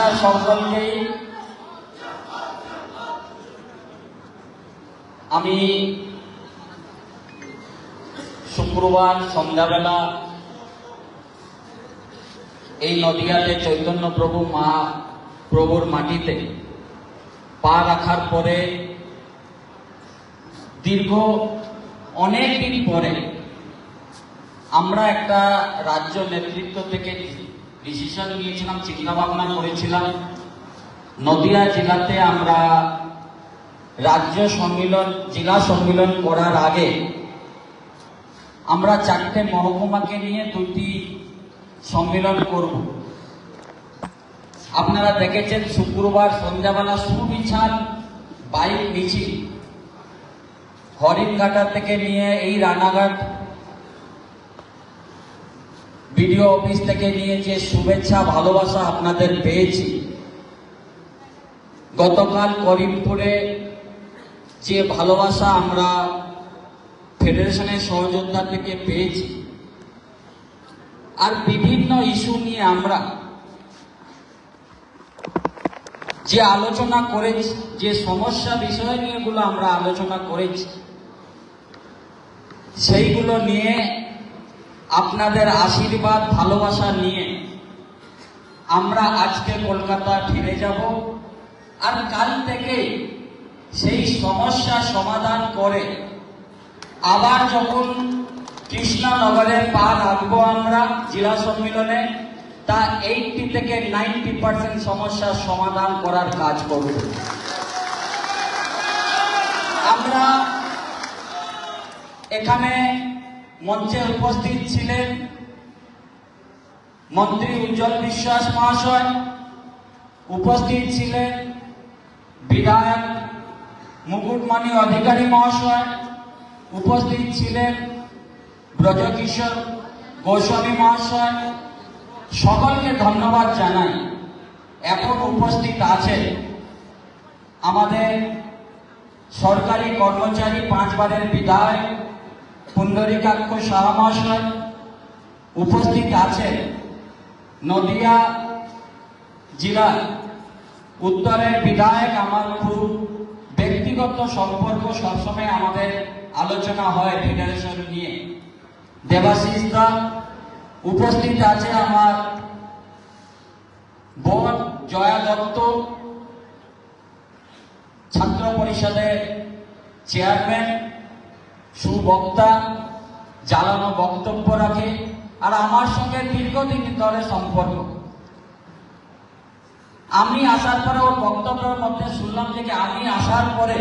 নমস্কার সকলকে। আমি শুক্রবার সন্ধ্যাবেলা এই নদিয়াতে চৈতন্য প্রভু প্রভুর মাটিতে পা রাখার পরে দীর্ঘ অনেক দিন পরে আমরা একটা রাজ্য নেতৃত্ব থেকে ডিসিশন নিয়েছিলাম, চিন্তা ভাবনা করেছিলাম নদিয়া জেলাতে আমরা রাজ্য সম্মিলন, জেলা সম্মিলন করার আগে আমরা 4টে মহকুমাকে নিয়ে 2টি সম্মিলন করব। আপনারা দেখেছেন শুক্রবার সন্ধ্যাবেলা সুবিশাল বাইক মিছিল হরিণঘাটা থেকে নিয়ে এই রানাঘাট বিডিও অফিস থেকে নিয়ে যে শুভেচ্ছা ভালোবাসা আপনাদের পেয়েছি, গতকাল করিমপুরে যে ভালোবাসা আমরা ফেডারেশনের সহযোদ্ধা থেকে পেয়েছি, আর বিভিন্ন ইস্যু নিয়ে আমরা যে আলোচনা করেছি, যে সমস্যা বিষয় নিয়েগুলো আমরা আলোচনা করেছি, সেইগুলো নিয়ে আপনাদের আশীর্বাদ ভালোবাসা নিয়ে আমরা আজকে কলকাতা ফিরে যাব। আর কাল থেকে সেই সমস্যা সমাধান করে আবার যখন কৃষ্ণনগরে পা রাখবো আমরা জেলা সম্মেলনে, তা 80 থেকে 90% সমস্যার সমাধান করার কাজ করব। আমরা এখানে মঞ্চে উপস্থিত ছিলেন মন্ত্রী উজ্জ্বল বিশ্বাস মহাশয়, উপস্থিত ছিলেন বিধায়ক মুকুটমণি অধিকারী মহাশয়, উপস্থিত ছিলেন ব্রজকিশোর গোস্বামী মহাশয়। সকলকে ধন্যবাদ জানাই। এখন উপস্থিত আছেন আমাদের সরকারি কর্মচারী 5 বারের বিধায়ক পুণ্ডরীকাক্ষ সাহা মহাশয়, উপস্থিত আছেন নদিয়া জেলা উত্তরের বিধায়ক। আমার খুব ব্যক্তিগত সম্পর্ক, সবসময় আমাদের আলোচনা হয় ফেডারেশন নিয়ে, দেবাশিস দা। উপস্থিত আছে আমার বোন জয়া দত্ত, ছাত্র পরিষদের চেয়ারম্যান, সুবক্তা, জ্বালানো বক্তব্য রাখে, আর আমার সঙ্গে দীর্ঘদিন ধরে সম্পর্ক। আমি আসার পরে ওর বক্তব্যের মধ্যে শুনলাম যে আমি আসার পরে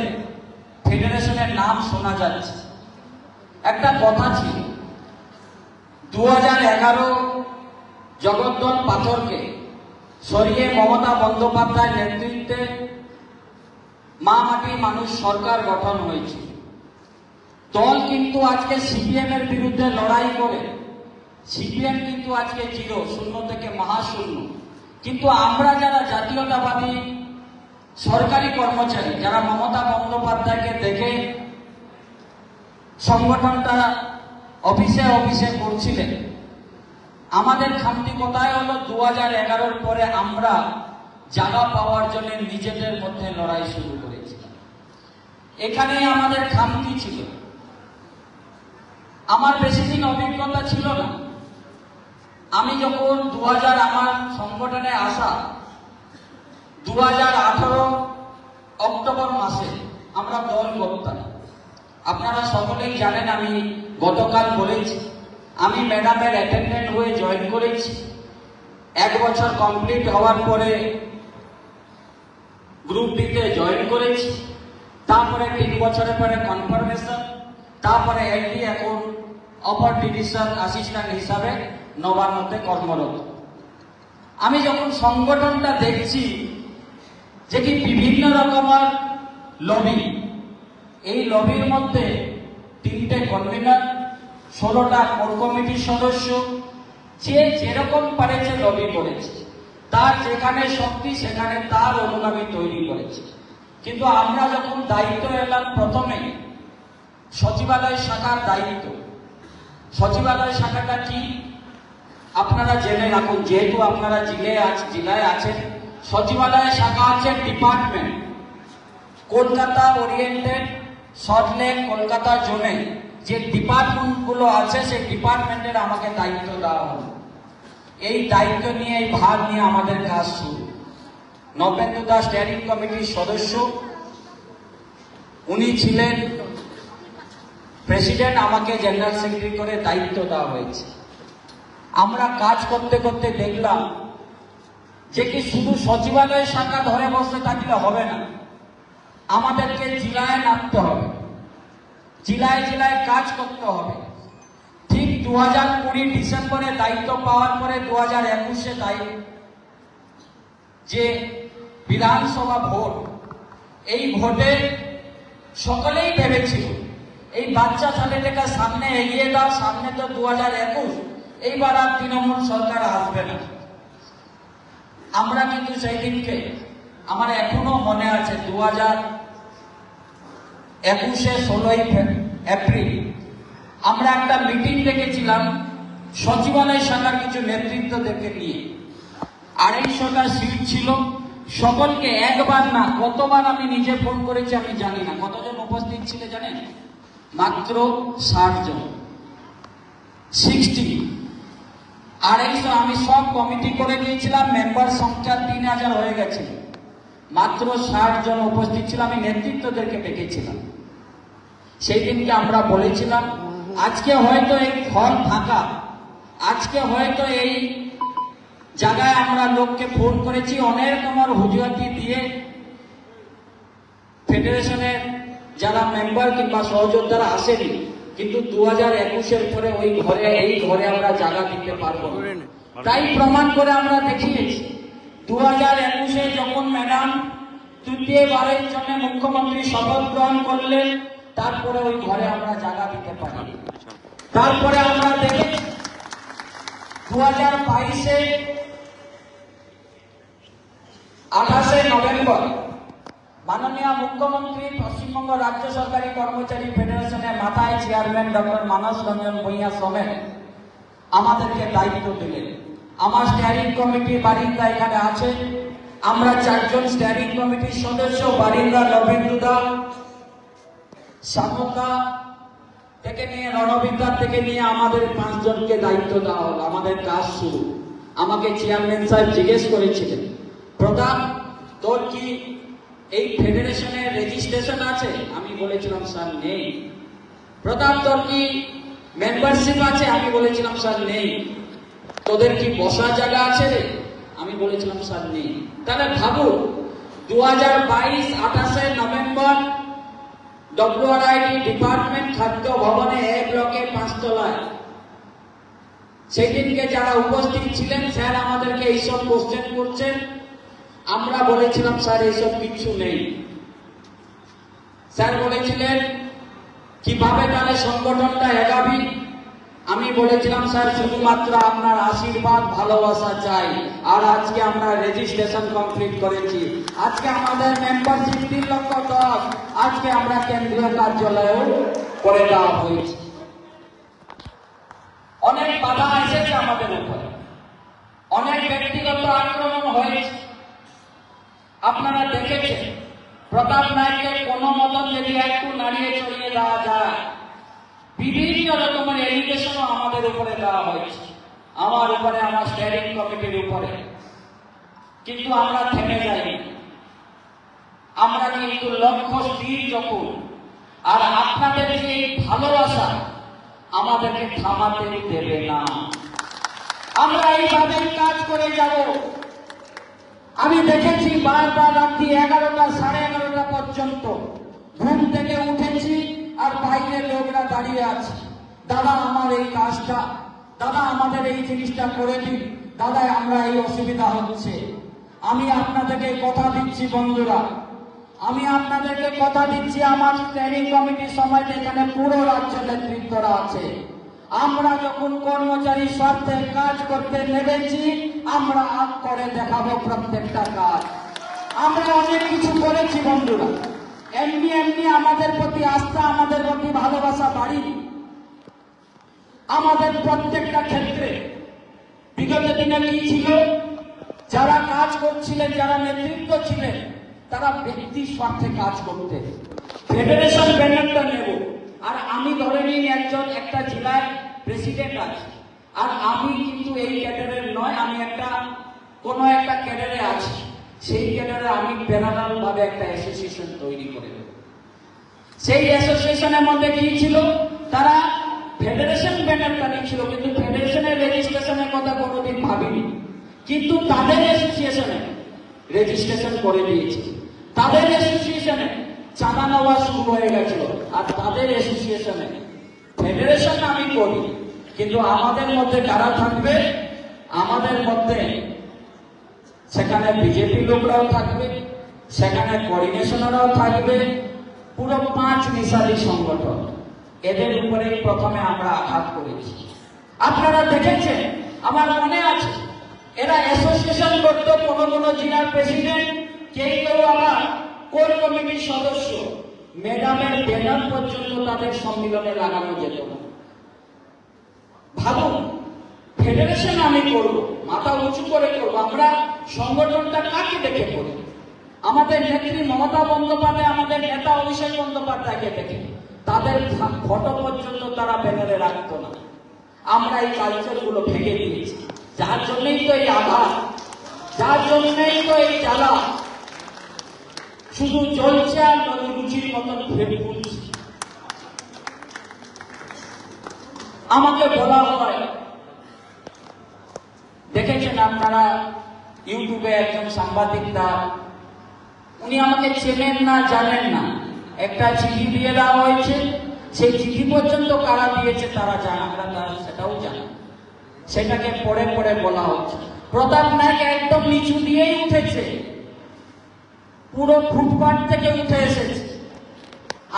ফেডারেশনের নাম শোনা যাচ্ছে। একটা কথা ছিল, 2011 জগদ্দল পাথরকে সরিয়ে মমতা বন্দ্যোপাধ্যায় নেতৃত্বে মা মাটি মানুষ সরকার গঠন হয়েছে। দল কিন্তু আজকে সিপিএম এর বিরুদ্ধে লড়াই করে, সিপিএম কিন্তু আজকে 0 থেকে মহাশূন্য। কিন্তু আমরা যারা জাতীয়তাবাদী সরকারি কর্মচারী, যারা মমতা বন্দ্যোপাধ্যায়কে দেখে সংগঠনটা অফিসে অফিসে করছিলেন, আমাদের খামতি কোথায় হলো 2011 পরে আমরা জায়গা পাওয়ার জন্য নিজেদের মধ্যে লড়াই শুরু করেছি। এখানে আমাদের খামতি ছিল। আমার বেশি দিন অভিজ্ঞতা ছিল না। আমি যখন আমার সংগঠনে আসা 2018 অক্টোবর মাসে আমরা দল করতাম। আপনারা সকলেই জানেন, আমি গতকাল বলেছি আমি ম্যাডামের অ্যাটেন্ডেন্ট হয়ে জয়েন করেছি। 1 বছর কমপ্লিট হওয়ার পরে গ্রুপ ডিতে জয়েন করেছি, তারপরে 3 বছরের পরে কনফার্মেশন, তারপরে এলডি, এখন অপর ডিভিশন অ্যাসিস্ট্যান্ট হিসাবে নবান্নতে কর্মরত। আমি যখন সংগঠনটা দেখছি যে কি বিভিন্ন রকমের লবি, এই লবির মধ্যে 3টে কনভেনার, 16টা কোর কমিটির সদস্য, যে যেরকম পারেছে লবি করেছে, তার যেখানে শক্তি সেখানে তার অনুগামী তৈরি করেছে। কিন্তু আমরা যখন দায়িত্ব এলাম, প্রথমে সচিবালয় শাখার দায়িত্ব। সচিবালয় শাখাটা কি আপনারা জেনে রাখুন, যেহেতু আপনারা জেলায় আছেন, সচিবালয় শাখা আছে ডিপার্টমেন্ট, কলকাতা ওরিয়েন্টেড, সল্টলেক, কলকাতা জোনে যে ডিপার্টমেন্টগুলো আছে সেই ডিপার্টমেন্টের আমাকে দায়িত্ব দেওয়া হলো। এই দায়িত্ব নিয়ে, এই ভাগ নিয়ে আমাদের কাজ শুরু। নবেন্দু দাস স্টিয়ারিং কমিটির সদস্য, উনি ছিলেন প্রেসিডেন্ট, আমাকে জেনারেল সেক্রেটারি করে দায়িত্ব দেওয়া হয়েছে। আমরা কাজ করতে করতে দেখলাম যে কি শুধু সচিবালয় শাখা ধরে বসে থাকলে হবে না, আমাদেরকে জেলায় নামতে হবে, জেলায় জেলায় কাজ করতে হবে। ঠিক 2020 ডিসেম্বরে দায়িত্ব পাওয়ার পরে 2021-এ যে বিধানসভা ভোট, এই ভোটে সকলেই ভেবেছিল এই বাচ্চা ছেলেটাকে সামনে এগিয়ে দাও, সামনে তো 2021, এইবার আর তৃণমূল সরকার আসবে না। আমরা কিন্তু সেই দিনকে, আমার এখনো মনে আছে, 2021-এ 16ই এপ্রিল আমরা একটা মিটিং ডেকেছিলাম সচিবালয় শাখার কিছু নেতৃত্বদেরকে নিয়ে। 250টা সিট ছিল, সকলকে একবার না কতবার আমি নিজে ফোন করেছি আমি জানি না। কতজন উপস্থিত ছিল জানেন? মাত্র 60 জন, 60। 250 আমি সব কমিটি করে দিয়েছিলাম, মেম্বার সংখ্যা 3000 হয়ে গেছে, মাত্র 60 জন উপস্থিত ছিল। আমি নেতৃত্বদেরকে ডেকেছিলাম। সেই দিনকে আমরা বলেছিলাম আজকে হয়তো এই ঘর ফাঁকা, আজকে হয়তো এই জায়গায় আমরা লোককে ফোন করেছি, অনেক রকমের হুজুয়াতি দিয়ে ফেডারেশনের যারা মেম্বার কিংবা সহযোদ্ধারা আসেনি, কিন্তু 2021-এর পরে ওই ঘরে, এই ঘরে আমরা জায়গা দিতে পারবো না। তাই প্রমাণ করে আমরা দেখিয়েছি। 2021-এ যখন ম্যাডাম তৃতীয়বারের জন্য মুখ্যমন্ত্রী শপথ গ্রহণ করলেন, তারপরে ওই ঘরে আমরা জায়গা দিতে পারি। তারপরে আমরা দেখেছি 2022-এ 28শে নভেম্বর মাননীয় মুখ্যমন্ত্রী পশ্চিমবঙ্গ রাজ্য সরকারি কর্মচারী ফেডারেশনের মাথায় চেয়ারম্যান ডক্টর মানস রঞ্জন ভূঁইয়া সমেত আমাদেরকে দায়িত্ব দিলেন। আমার স্টিয়ারিং কমিটি বারিন্দা এখানে আছে, আমরা 4 জন স্টিয়ারিং কমিটির সদস্য, বারিন্দা নবেন্দু দা, সামকা থেকে নিয়ে রণবিদ্যার থেকে নিয়ে আমাদের 5 জনকে দায়িত্ব দেওয়া হলো। আমাদের কাজ শুরু। আমাকে চেয়ারম্যান সাহেব জিজ্ঞেস করেছিলেন, প্রতাপ তোর কি এই ফেডারেশনের রেজিস্ট্রেশন আছে? আমি বলেছিলাম স্যার নেই। প্রতাপ তোর কি মেম্বারশিপ আছে? আমি বলেছিলাম স্যার নেই। তোদের কি বসার জায়গা আছে? আমি বলেছিলাম স্যার নেই। তাহলে ভাবুন 2022 28শে নভেম্বর WRID ডিপার্টমেন্ট খাদ্য ভবনে A ব্লকে 5 তলায়, সেই দিনকে যারা উপস্থিত ছিলেন স্যার আমাদেরকে এইসব কোশ্চেন করছেন। আমরা বলেছিলাম স্যার এইসব কিছু নেই। স্যার বলেছিলেন কিভাবে তাহলে সংগঠনটা এগাবি? আমি বলেছিলাম স্যার শুধুমাত্র আপনার আশীর্বাদ ভালোবাসা চাই। আর আজকে আমরা রেজিস্ট্রেশন কমপ্লিট করেছি। আজকে আমাদের মেম্বারশিপ 3,10,000 আজকে আমরা কেন্দ্রীয় কার্যালয়েও করে দেওয়া হয়েছে। অনেক বাধা এসেছে আমাদের উপরে, অনেক ব্যক্তিগত আক্রমণ হয়েছে। আপনারা দেখেছেন প্রতাপ নায়ককে কোনো মতন যদি একটু নাড়িয়ে চড়িয়ে দেওয়া যায়, বিভিন্ন রকমের এলিগেশনও আমাদের উপরে দেওয়া হয়েছে, আমার উপরে, আমার স্টিয়ারিং কমিটির উপরে। কিন্তু আমরা থেমে যাইনি। আমরা কিন্তু লক্ষ্য স্থির যখন, আর আপনাদের যে এই ভালোবাসা আমাদেরকে থামাতে দেবে না। আমরা এইভাবেই কাজ করে যাব। আমি দেখেছি বারবার রাত্রি 11টা, 11:30 পর্যন্ত ঘুম থেকে উঠেছি আর বাইরে লোকরা দাঁড়িয়ে আছে, দাদা আমার এই কাজটা, দাদা আমাদের এই জিনিসটা করে দিন, দাদা আমরা এই অসুবিধা হচ্ছে। আমি আপনাদেরকে কথা দিচ্ছি বন্ধুরা, আমি আপনাদেরকে কথা দিচ্ছি, আমার স্টিয়ারিং কমিটির সময় এখানে পুরো রাজ্য নেতৃত্বরা আছে। আমরা যখন কর্মচারী স্বার্থে কাজ করতে নেমেছি, আমরা আগ করে দেখাবো প্রত্যেকটা কাজ। আমরা অনেক কিছু করেছি বন্ধুরা, এমনি এমনি আমাদের প্রতি আস্থা, আমাদের প্রতি ভালোবাসা বাড়িনি। আমাদের প্রত্যেকটা ক্ষেত্রে বিগত দিনে কি ছিল, যারা কাজ করছিলেন, যারা নেতৃত্ব ছিলেন, তারা ব্যক্তি স্বার্থে কাজ করতে। ফেডারেশন ব্যানারটা নেব, আর আমি ধরে নিই একটা জেলার প্রেসিডেন্ট আছে, আর আমি কিন্তু এই ক্যাডারের নয়, আমি কোনো একটা ক্যাডারে আছি, সেই ক্যাডারে আমি প্যারালাল ভাবে একটা অ্যাসোসিয়েশন তৈরি করে দেব। সেই অ্যাসোসিয়েশনের মধ্যে কি ছিল, তারা ফেডারেশন ব্যানারটা নিয়েছিল, কিন্তু ফেডারেশনের রেজিস্ট্রেশনের কথা কোনোদিন ভাবিনি, কিন্তু তাদের অ্যাসোসিয়েশনে রেজিস্ট্রেশন করে দিয়েছে। তাদের অ্যাসোসিয়েশনে চাঁদা নেওয়া শুরু হয়ে গেছিল, আর তাদের অ্যাসোসিয়েশনে ফেডারেশন আমি করি, কিন্তু আমাদের মধ্যে কারা থাকবে, আমাদের মধ্যে সেখানে বিজেপি লোকরাও থাকবে, সেখানে কোঅর্ডিনেশনাররাও থাকবে, পুরো 5 মিসালি সংগঠন। এদের উপরেই প্রথমে আমরা আঘাত করেছি। আপনারা দেখেছেন, আমার মনে আছে, এরা অ্যাসোসিয়েশন করত, কোনো জেলার প্রেসিডেন্ট, কেউ আবার কোর কমিটির সদস্য, ম্যাডামের ব্যানার পর্যন্ত তাদের সম্মিলনে লাগানো যেত না। ভাবুন, ফেডারেশন আমি করব, মাথা উঁচু করে করব, আমরা সংগঠনটা কাকে দেখে করি? আমাদের নেত্রী মমতা বন্দ্যোপাধ্যায়, আমাদের নেতা অভিষেক বন্দ্যোপাধ্যায়কে দেখে, তাদের ফটো পর্যন্ত তারা ব্যানারে রাখতো না। আমরা এই কালচার গুলো ভেঙে দিয়েছি, যার জন্যই তো এই আঘাত, যার জন্যই তো এই জ্বালা, শুধু চলছে আর নদী রুচির মতন ফেটে ফুলছে। আমাকে বলা হয়, দেখেছেন আপনারা ইউটিউবে একজন সাংবাদিকরা, উনি আমাকে চেনেন না, জানেন না, একটা চিঠি দিয়ে দেওয়া হয়েছে, সেই চিঠি পর্যন্ত কারা দিয়েছে তারা জানে, আমরা সেটাও জানি। সেটাকে পড়ে পড়ে বলা হচ্ছে, প্রতাপ নায়ক একদম নিচু দিয়েই উঠেছে, পুরো ফুটপাথ থেকে উঠে এসেছে।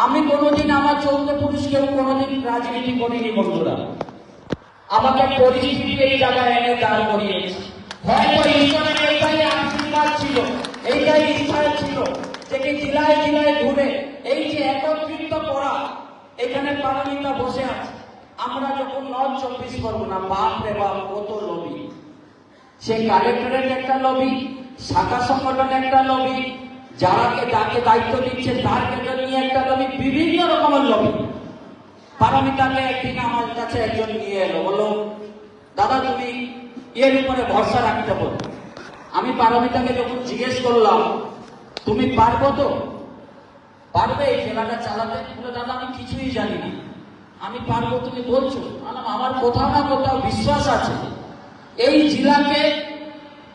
আমি কোনোদিন আমার 14 পুরুষকেও কোনোদিন রাজনীতি করিনি বন্ধুরা, আমাকে পরিস্থিতি এই জায়গায় এনে দাঁড় করিয়েছে। হয়তো ঈশ্বরের এইটাই আশীর্বাদ ছিল, এইটাই ইচ্ছা ছিল, যে কি জেলায় জেলায় ঘুরে এই যে একত্রিত করা। এখানে পারমিতা বসে আছে, আমরা যখন নর্থ 24 পরগনা, বাপ রে বাপ কত লবি, সেই কালেক্টরের একটা লবি, শাখা সংগঠন একটা লবি, যারাকে যাকে দায়িত্ব দিচ্ছে তার কেন্দ্র নিয়ে একটা লবি, বিভিন্ন রকমের লবি। পারমিতাকে একদিন আমার কাছে একজন নিয়ে এলো, বললো দাদা তুমি এর উপরে ভরসা রাখতে বলো। আমি পারমিতাকে যখন জিজ্ঞেস করলাম তুমি পারবো তো, পারবে এই খেলাটা চালাতে? বলে দাদা আমি কিছুই জানি না, আমি পারবো তুমি বলছো। আমার কোথাও না কোথাও বিশ্বাস আছে, এই জেলাকে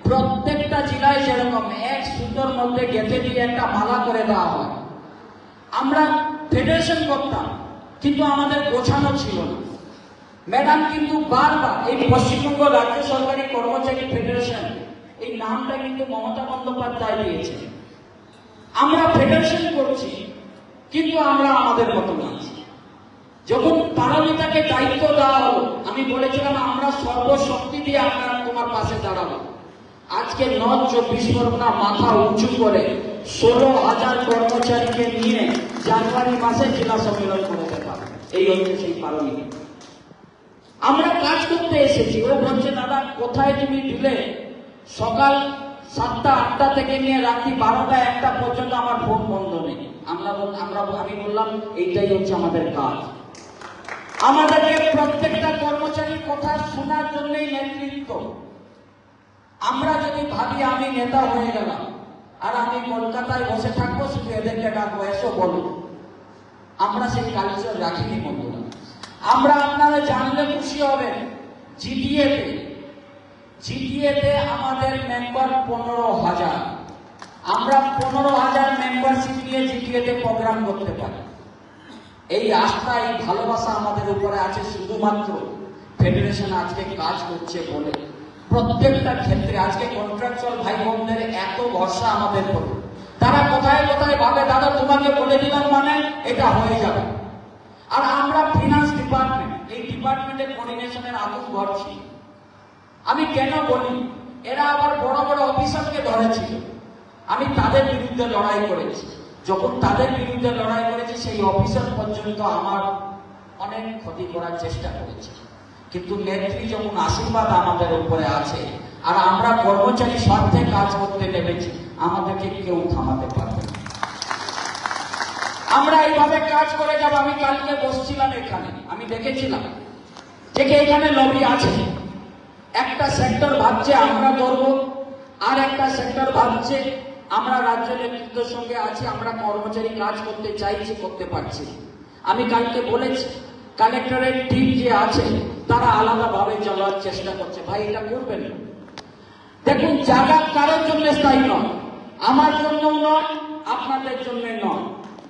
প্রত্যেকটা জেলায় যেরকম এক সুন্দর মধ্যে গেঁথে দিয়ে একটা মালা করে দেওয়া হয়, আমরা ফেডারেশন করতাম, কিন্তু আমাদের গোছানো ছিল না। ম্যাডাম কিন্তু বারবার এই পশ্চিমবঙ্গ রাজ্য সরকারি কর্মচারী ফেডারেশন, এই নামটা কিন্তু মমতা বন্দ্যোপাধ্যায় দিয়েছে। আমরা ফেডারেশন করছি, কিন্তু আমরা আমাদের মতো আছি। যখন পারমিতাকে দায়িত্ব দেওয়া হলো, আমি বলেছিলাম আমরা সর্বশক্তি দিয়ে তোমার পাশে দাঁড়াবো। আজকে নর্থ 24 পরগনা মাথা উঁচু করে 16,000 কর্মচারীকে নিয়ে জানুয়ারি মাসে জেলা সম্মেলন করতে পারে, এই হচ্ছে সেই পারমিতা। আমরা কাজ করতে এসেছি। ও বলছে দাদা কোথায় তুমি দিলে, সকাল 7টা 8টা থেকে নিয়ে রাত্রি 12টা 1টা পর্যন্ত আমার ফোন বন্ধ নেই। আমি বললাম এইটাই হচ্ছে আমাদের কাজ। আমাদেরকে প্রত্যেকটা কর্মচারীর কথা শোনার জন্যই নেতৃত্ব। আমরা যদি ভাবি আমি নেতা হয়ে গেলাম আর আমি কলকাতায় বসে থাকবো, শুধু এদেরকে ডাকবো এসো বলো, আমরা সেই কালচার রাখিনি বন্ধুরা। আমরা আপনারা জানলে খুশি হবেন, জিটিএতে আমাদের মেম্বার 15,000। আমরা 15,000 মেম্বারশিপ নিয়ে জিটিএতে প্রোগ্রাম করতে পারি। এই আস্থা, এই ভালোবাসা আমাদের উপরে আছে শুধুমাত্র ফেডারেশন আজকে কাজ করছে বলে। প্রত্যেকটা ক্ষেত্রে আজকে কন্ট্রাকচুয়াল ভাই বোনদের এত ভরসা আমাদের উপরে। তারা কোথায় কোথায় ভাবে দাদা তোমাকে বলে দিলাম মানে এটা হয়ে যাবে। আর আমরা ফিনান্স ডিপার্টমেন্ট, এই ডিপার্টমেন্টের কোঅর্ডিনেশনের আগুন ঘটছি। আমি কেন বলি, এরা আবার বড় বড় অফিসারকে ধরেছিল, আমি তাদের বিরুদ্ধে লড়াই করেছি। যখন তাদের বিরুদ্ধে লড়াই করেছি, সেই অফিসার পর্যন্ত আমার অনেক ক্ষতি করার চেষ্টা করেছে। কিন্তু নেত্রী যখন আশীর্বাদ আমাদের উপরে আছে, আর আমরা কর্মচারী স্বার্থে কাজ করতে নেমেছি, আমাদেরকে কেউ থামাতে পারবে না। আমরা এইভাবে কাজ করে যাব। আমি কালকে বসছিলাম এখানে, আমি দেখেছিলাম যে এখানে লবি আছে। একটা সেক্টর ভাবছে আমরা করব, আর একটা সেক্টর ভাবছে আমরা রাজ্য নেতৃত্বের সঙ্গে আছি, আমরা কর্মচারী কাজ করতে চাইছি, করতে পারছি। আমি কালকে বলেছি কালেক্টরের টিম যে আছে তারা আলাদাভাবে চলার চেষ্টা করছে। ভাই এটা করবেন না। দেখুন, জায়গা কারোর জন্য স্থায়ী নয়, আমার জন্যও নয়, আপনাদের জন্য নয়।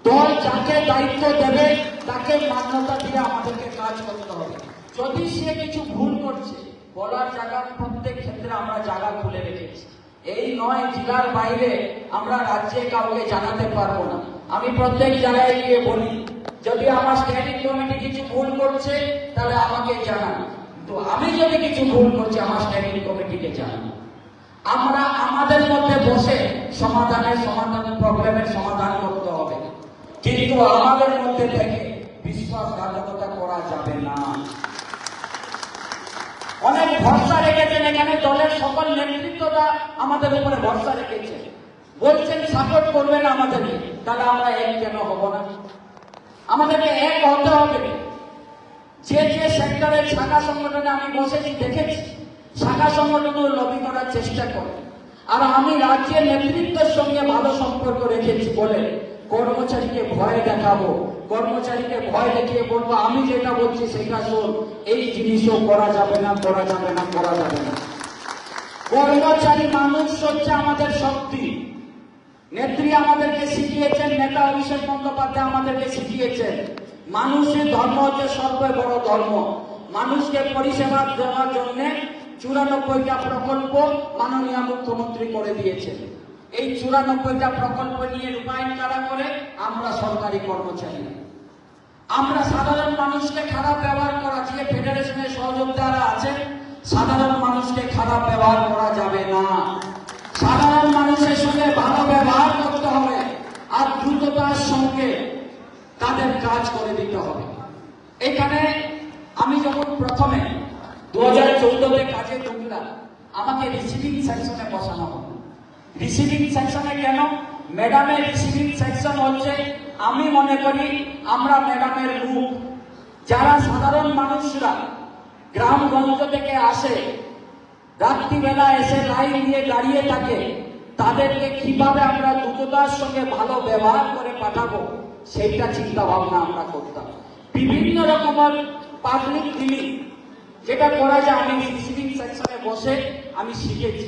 দল যাকে দায়িত্ব দেবে তাকে মান্যতা দিয়ে আমাদেরকে কাজ করতে হবে। যদি সে কিছু ভুল করছে, বলার জায়গা প্রত্যেক ক্ষেত্রে আমরা জায়গা খুলে রেখেছি। এই নয় জেলার বাইরে আমরা রাজ্যে কাউকে জানাতে পারবো না। আমি প্রত্যেক জায়গায় গিয়ে বলি, যদি আমার স্ট্যান্ডিং কমিটি কিছু ভুল করছে তাহলে আমাকে জানান, তো আমি যদি কিছু ভুল করছি আমার স্ট্যান্ডিং কমিটিকে জানান। আমরা আমাদের মধ্যে বসে প্রবলেমের সমাধান করতে হবে, কিন্তু আমাদের মধ্যে থেকে বিশ্বাসঘাতকতা করা যাবে না। অনেক ভরসা রেখেছেন এখানে, দলের সকল নেতৃত্বরা আমাদের উপরে ভরসা রেখেছে, বলছেন সাপোর্ট করবেন আমাদেরকে, তাহলে আমরা এক কেন হব না? আমাদেরকে এক হতে হবে। যে যে সেক্টরের শাখা সংগঠনে আমি বসেছি দেখেছি, শাখা সংগঠনও লবি করার চেষ্টা করে। আর আমি রাজ্যের নেতৃত্বের সঙ্গে ভালো সম্পর্ক রেখেছি বলে কর্মচারীকে ভয় দেখাবো, কর্মচারীকে ভয় দেখিয়ে বলবো আমি যেটা বলছি সেটা শোন, এই জিনিসও করা যাবে না, করা যাবে না, করা যাবে না। কর্মচারী মানুষ হচ্ছে আমাদের শক্তি। নেত্রী আমাদেরকে শিখিয়েছেন, নেতা অভিষেক বন্দ্যোপাধ্যায় আমাদেরকে শিখিয়েছেন, মানুষের ধর্ম হচ্ছে সবচেয়ে বড় ধর্ম। মানুষকে পরিষেবা দেওয়ার জন্য 94টা প্রকল্প মাননীয় মুখ্যমন্ত্রী করে দিয়েছেন। এই 94টা প্রকল্প নিয়ে রূপায়ণ করা করে আমরা সরকারি কর্মচারী। আমরা সাধারণ মানুষকে খারাপ ব্যবহার করা, যে ফেডারেশনের সহযোদ্ধারা আছেন, সাধারণ মানুষকে খারাপ ব্যবহার করা যাবে না। সাধারণ মানুষের সঙ্গে ভালো ব্যবহার করতে হবে আর দ্রুততার সঙ্গে তাদের কাজ করে দিতে হবে। এখানে আমি যখন প্রথমে 2014-তে কাজে ঢুকলাম, আমাকে রিসিভিং সেকশনে বসানো হলো। রিসিভিং সেকশনে কেন? ম্যাডামের রিসিভিং সেকশন হচ্ছে, আমি মনে করি আমরা ম্যাডামের মুখ। যারা সাধারণ মানুষরা গ্রামগঞ্জ থেকে আসে, রাত্রিবেলা এসে লাইন দিয়ে দাঁড়িয়ে থাকে, তাদেরকে কিভাবে আমরা দ্রুততার সঙ্গে ভালো ব্যবহার করে পাঠাবো সেইটা চিন্তা ভাবনা আমরা করতাম। বিভিন্ন রকমের পাবলিক ডিলিং যেটা করা যায় আমি রিসিভিং সেকশনে বসে আমি শিখেছি।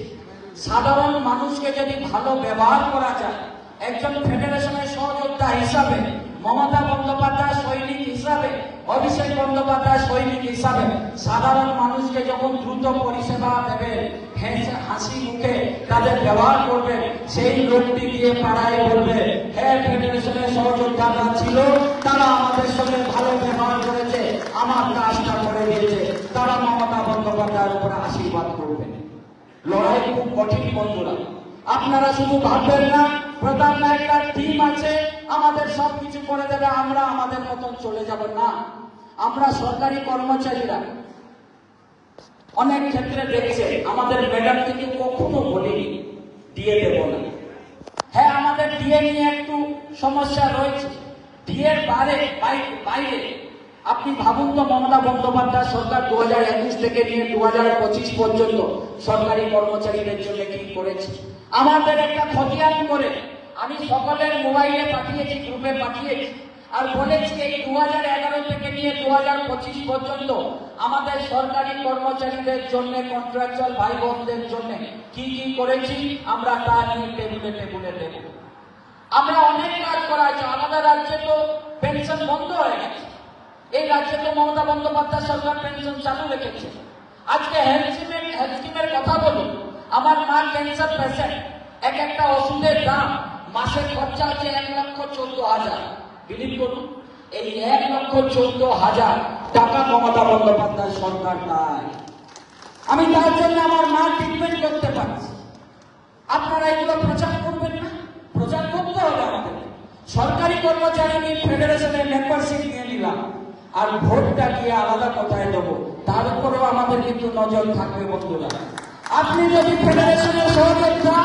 সাধারণ মানুষকে যদি ভালো ব্যবহার করা যায়, একজন ফেডারেশনের সহযোদ্ধা হিসাবে, মমতা বন্দ্যোপাধ্যায় সৈনিক হিসাবে, অভিষেক বন্দ্যোপাধ্যায় সৈনিক হিসাবে সাধারণ মানুষকে যখন দ্রুত পরিষেবা দেবেন, হাসি মুখে তাদের ব্যবহার করবেন, সেই লোকটি গিয়ে পাড়ায় বলবে, হ্যাঁ ফেডারেশনের সহযোদ্ধারা ছিল, তারা আমাদের সঙ্গে ভালো ব্যবহার করেছে, আমার কাজটা করে দিয়েছে, তারা মমতা বন্দ্যোপাধ্যায়ের উপরে আশীর্বাদ করবেন। লড়াই খুব কঠিন বন্ধুরা, আপনারা শুধু ভাববেন না প্রধান একটা টিম আছে আমাদের সবকিছু করে দেবে, আমরা আমাদের মতন চলে যাব না। আমরা সরকারি কর্মচারীরা অনেক ক্ষেত্রে দেখছে আমাদের ম্যাডাম থেকে কখনো বলিনি দিয়ে দেব না। হ্যাঁ, আমাদের ডিএ নিয়ে একটু সমস্যা রয়েছে। ডিএর বাইরে আপনি ভাবুন তো, মমতা বন্দ্যোপাধ্যায় সরকার 2021 থেকে নিয়ে 2025 পর্যন্ত সরকারি কর্মচারীদের জন্য কি করেছে। আমাদের একটা খতিয়ান করে আমি সকলের মোবাইলে পাঠিয়েছি, গ্রুপে পাঠিয়েছি, আর বলেছি এই 2011 থেকে নিয়ে 2025 পর্যন্ত আমাদের সরকারি কর্মচারীদের জন্য, কন্ট্রাকচুয়াল ভাই বোনদের জন্য কি কি করেছি আমরা তা নিয়ে টেবিলে দেব। আমরা অনেক কাজ করা হয়েছে। আমাদের রাজ্যে তো পেনশন বন্ধ হয়ে গেছে, এই রাজ্যে তো মমতা বন্দ্যোপাধ্যায় সরকার পেনশন চালু রেখেছে। আজকে হেলথ স্কিমের কথা বলি, আমার মা ক্যান্সার পেশেন্ট, এক একটা ওষুধের দাম মাসের খরচা হচ্ছে 1,14,000। বিলিভ করুন, এই 1,14,000 টাকা মমতা বন্দ্যোপাধ্যায় সরকার দেয়। আমি তার জন্য আমার মা ট্রিটমেন্ট করতে পারছি। আপনারা এগুলো প্রচার করবেন না? প্রচার করতে হবে আমাদের। সরকারি কর্মচারী ফেডারেশনের মেম্বারশিপ নিয়ে নিলাম, আর ভোটটা গিয়ে আলাদা কোথায় দেবো তার উপরেও আমাদের কিন্তু নজর থাকবে বন্ধুরা। আপনি যদি ফেডারেশনের সহযোগিতা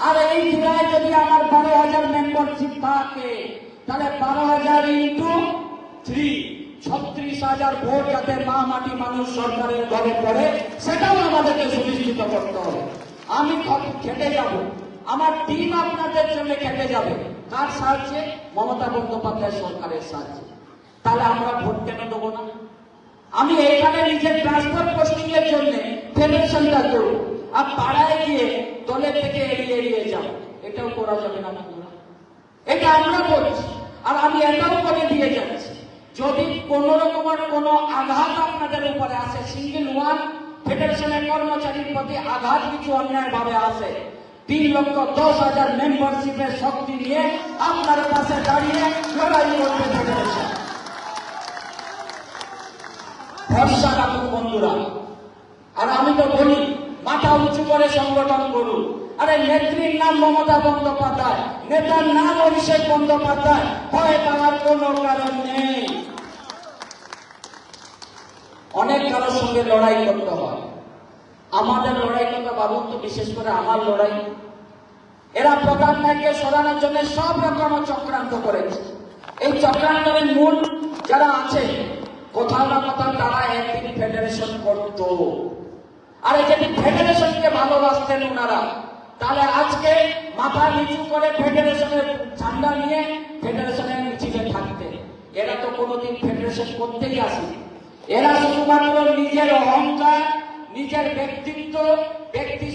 আর এই জেলায় যদি আমার 12,000 মেম্বারশিপ থাকে, তাহলে 12,000 ইন্টু 3, 36,000 ভোট যাতে মা মাটি মানুষ সরকারের ঘরে পড়ে, সেটাও আমাদেরকে সুনিশ্চিত করতে হবে। আমি খেটে যাব, আমার টিম আপনাদের জন্য খেটে যাবে। কার সাহায্যে? মমতা বন্দ্যোপাধ্যায় সরকারের সাহায্যে। তাহলে আমরা ভোট কেন দেবো না? আমি এইখানে নিজের ট্রান্সফার পোস্টিং এর জন্য ফেডারেশনটা করব, আর পাড়ায় গিয়ে দলের থেকে এড়িয়ে যাব, এটাও করা যাবে না বন্ধুরা। এটা আমরা করছি, আর আমি এটাও করে দিয়ে যাচ্ছি, যদি কোন রকমের কোনো আঘাত আপনাদের উপরে আসে, সিঙ্গেল ওয়ান ফেডারেশনের কর্মচারীর প্রতি আঘাত কিছু অন্যায় ভাবে আসে, 3,10,000 মেম্বারশিপের শক্তি নিয়ে আপনার পাশে দাঁড়িয়ে লড়াই করতে ফেডারেশন। ভরসা রাখুন বন্ধুরা। আর আমি তো বলি, মাথা উঁচু করে সংগঠন করুন। আরে নেত্রীর নাম মমতা বন্দ্যোপাধ্যায়, নেতার নাম অভিষেক বন্দ্যোপাধ্যায়, ভয় পাওয়ার কোন কারণ নেই। অনেক কারোর সঙ্গে লড়াই করতে হয়, আমাদের লড়াই করতে ভাবুন তো, বিশেষ করে আমার লড়াই। এরা প্রধান নায়ককে সরানোর জন্য সব রকম চক্রান্ত করেছে। এই চক্রান্তের মূল যারা আছে, কোথাও না কোথাও তারা একদিন ফেডারেশন করত। আর যদি ফেডারেশনকে ভালোবাসতেন ওনারা, তাহলে আজকে মাথা নিচু করে ফেডারেশনের ঝান্ডা নিয়ে ফেডারেশনের মিছিলে থাকতেন। এরা তো কোনোদিন ফেডারেশন করতেই আসেনি। এরা শুধুমাত্র নিজের অহংকার, নিজের ব্যক্তিত্ব, ব্যক্তি